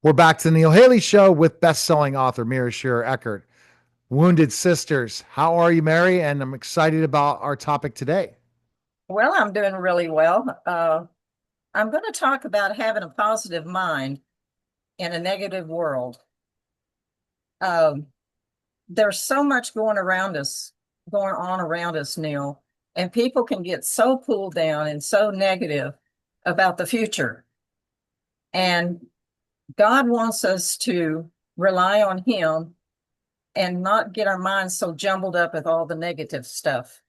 We're back to the Neil Haley Show with best-selling author Mary Shearer Eckert. Wounded Sisters. How are you, Mary? And I'm excited about our topic today. Well, I'm doing really well. I'm going to talk about having a positive mind in a negative world. Um, there's so much going on around us, Neil, and people can get so pulled down and so negative about the future. And God wants us to rely on Him and not get our minds so jumbled up with all the negative stuff.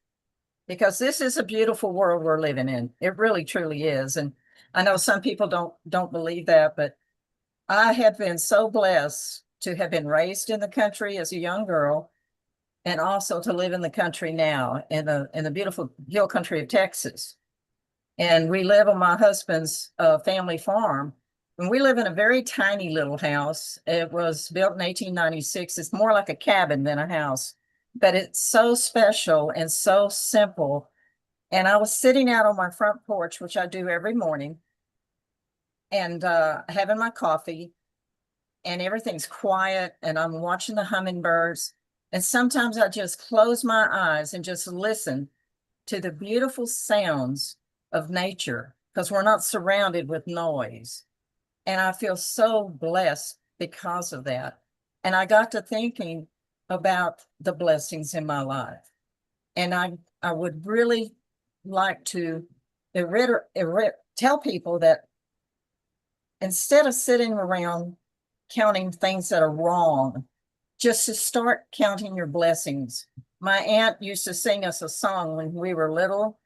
Because this is a beautiful world we're living in. It really truly is. And I know some people don't believe that, but I have been so blessed to have been raised in the country as a young girl and also to live in the country now in the beautiful hill country of Texas. And we live on my husband's family farm. And we live in a very tiny little house. It was built in 1896. It's more like a cabin than a house, but it's so special and so simple. And I was sitting out on my front porch, which I do every morning, and having my coffee, and everything's quiet, and I'm watching the hummingbirds. And sometimes I just close my eyes and just listen to the beautiful sounds of nature because we're not surrounded with noise. And I feel so blessed because of that. And I got to thinking about the blessings in my life. And I would really like to tell people that instead of sitting around counting things that are wrong, just to start counting your blessings. My aunt used to sing us a song when we were little,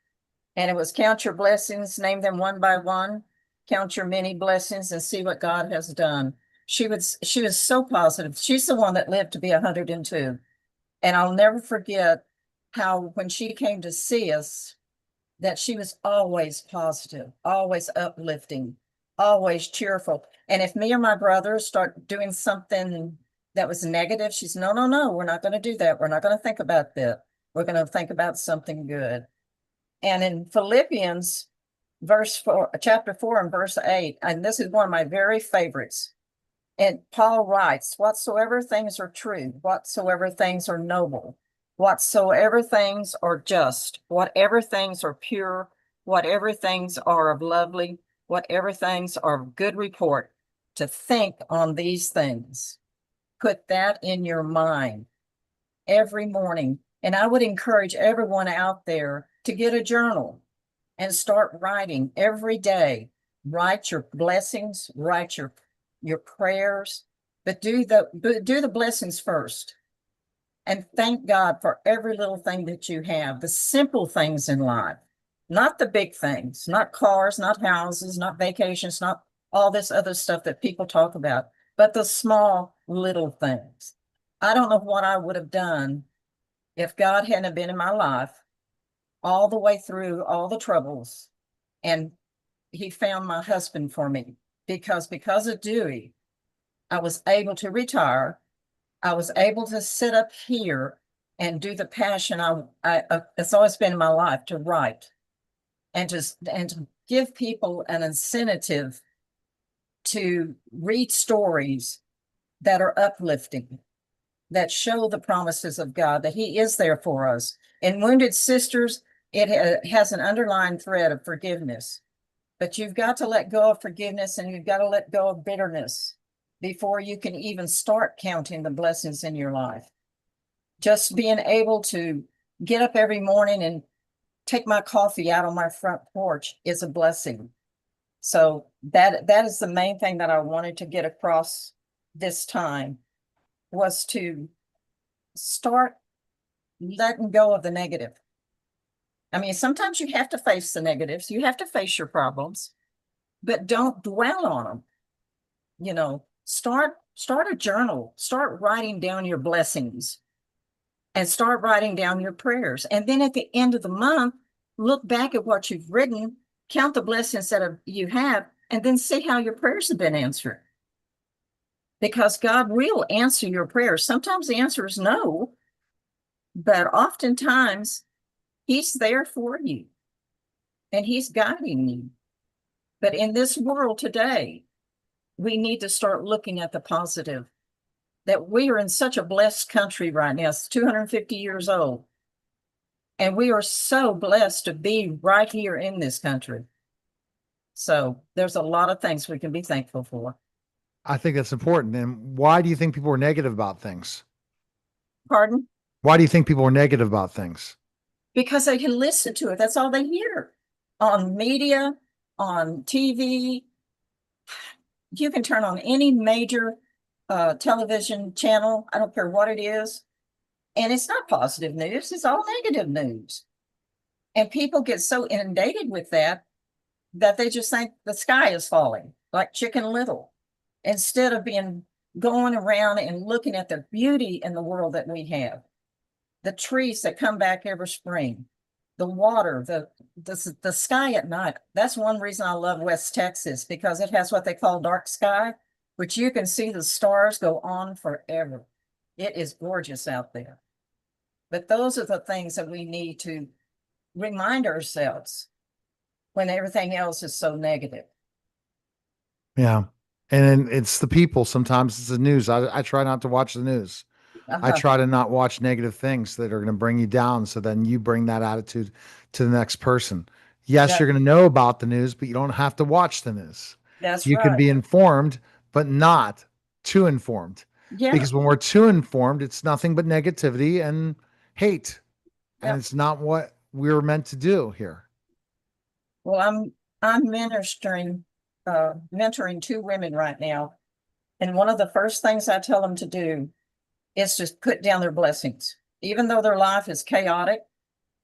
and it was count your blessings, name them one by one, count your many blessings and see what God has done. She was so positive. She's the one that lived to be 102. And I'll never forget how when she came to see us, that she was always positive, always uplifting, always cheerful. And if me or my brothers start doing something that was negative, she's, no, no, no, we're not going to do that. We're not going to think about that. We're going to think about something good. And in Philippians, chapter 4 and verse 8, and this is one of my very favorites. And Paul writes, whatsoever things are true, whatsoever things are noble, whatsoever things are just, whatever things are pure, whatever things are of lovely, whatever things are of good report, to think on these things. Put that in your mind every morning. And I would encourage everyone out there to get a journal and start writing every day. Write your blessings, write your prayers, but do the blessings first. And thank God for every little thing that you have, the simple things in life, not the big things, not cars, not houses, not vacations, not all this other stuff that people talk about, but the small little things. I don't know what I would have done if God hadn't been in my life all the way through all the troubles. And He found my husband for me because of Dewey, I was able to retire. I was able to sit up here and do the passion it's always been in my life to write and to give people an incentive to read stories that are uplifting, that show the promises of God, that He is there for us. In Wounded Sisters, it has an underlying thread of forgiveness, but you've got to let go of forgiveness and you've got to let go of bitterness before you can even start counting the blessings in your life. Just being able to get up every morning and take my coffee out on my front porch is a blessing. So that is the main thing that I wanted to get across this time, was to start letting go of the negative. I mean, sometimes you have to face the negatives, you have to face your problems, but don't dwell on them. Start a journal, start writing down your blessings and start writing down your prayers. And then at the end of the month, look back at what you've written, count the blessings that you have, and then see how your prayers have been answered. Because God will answer your prayers. Sometimes the answer is no, but oftentimes He's there for you and He's guiding you. But in this world today, we need to start looking at the positive, that we are in such a blessed country right now. It's 250 years old. And we are so blessed to be right here in this country. So there's a lot of things we can be thankful for. I think that's important. And why do you think people are negative about things? Pardon? Why do you think people are negative about things? Because they can listen to it. That's all they hear on media, on TV. You can turn on any major television channel. I don't care what it is. And it's not positive news. It's all negative news. And people get so inundated with that they just think the sky is falling like Chicken Little, instead of being going around and looking at the beauty in the world that we have, the trees that come back every spring, the water, the sky at night. That's one reason I love West Texas, because it has what they call dark sky, which you can see the stars go on forever. It is gorgeous out there. But those are the things that we need to remind ourselves when everything else is so negative. Yeah. And then it's the people. Sometimes it's the news. I try not to watch the news. I Uh-huh. try to not watch negative things that are going to bring you down. So then you bring that attitude to the next person. Yes, you're That, going to know about the news, but you don't have to watch the news. that's You can right. be informed, but not too informed. Yeah. Because when we're too informed, it's nothing but negativity and hate. And Yeah. it's not what we're meant to do here. Well, I'm mentoring two women right now. And one of the first things I tell them to do is to put down their blessings. Even though their life is chaotic,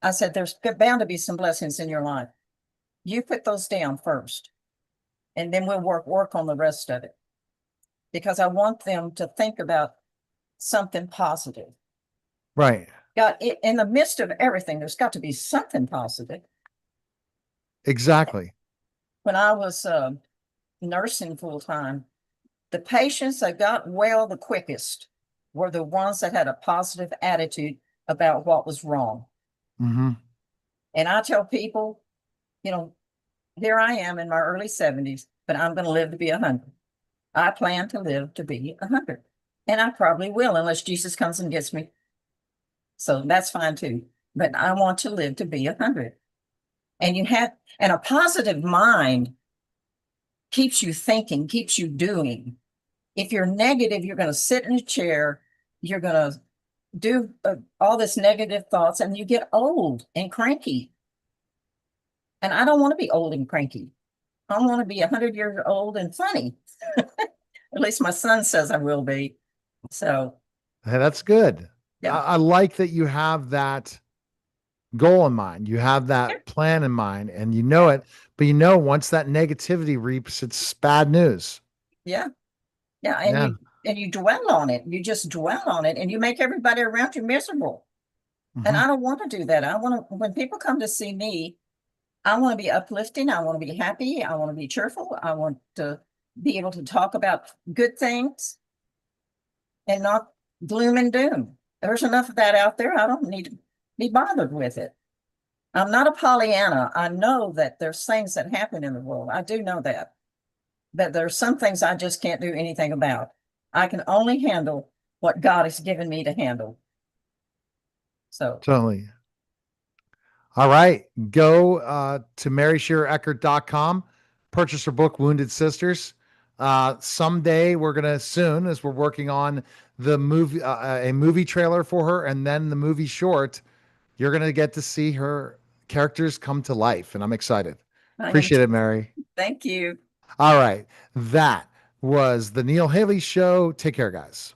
I said, there's bound to be some blessings in your life. You put those down first, and then we'll work on the rest of it. Because I want them to think about something positive. Right. God, in the midst of everything, there's got to be something positive. Exactly. When I was nursing full time, the patients that got well the quickest were the ones that had a positive attitude about what was wrong. Hmm. And I tell people, you know, here I am in my early 70s, but I'm going to live to be 100. I plan to live to be 100. And I probably will, unless Jesus comes and gets me. So that's fine too. But I want to live to be 100. And a positive mind keeps you thinking, keeps you doing. If you're negative, you're going to sit in a chair, you're going to do all this negative thoughts, and you get old and cranky. And I don't want to be old and cranky. I want to be 100 years old and funny. At least my son says I will be. So, Hey, that's good. yeah, I like that you have that goal in mind. You have yeah, that plan in mind and you know it, but you know, once that negativity reaps, it's bad news. yeah, yeah. Yeah. And you dwell on it. You just dwell on it, and you make everybody around you miserable. And Hmm. I don't want to do that. I want to, when people come to see me, I want to be uplifting. I want to be happy. I want to be cheerful. I want to be able to talk about good things and not gloom and doom. There's enough of that out there. I don't need to be bothered with it. I'm not a Pollyanna. I know that there's things that happen in the world. I do know that. But there's some things I just can't do anything about. I can only handle what God has given me to handle. So, Totally. All right. Go to maryshearereckert.com, purchase her book, Wounded Sisters. Someday we're going to, soon as we're working on the movie, a movie trailer for her and then the movie short, you're going to get to see her characters come to life. And I'm excited. I am. Appreciate it, Mary. Thank you. All right. That was the Neil Haley Show. Take care, guys.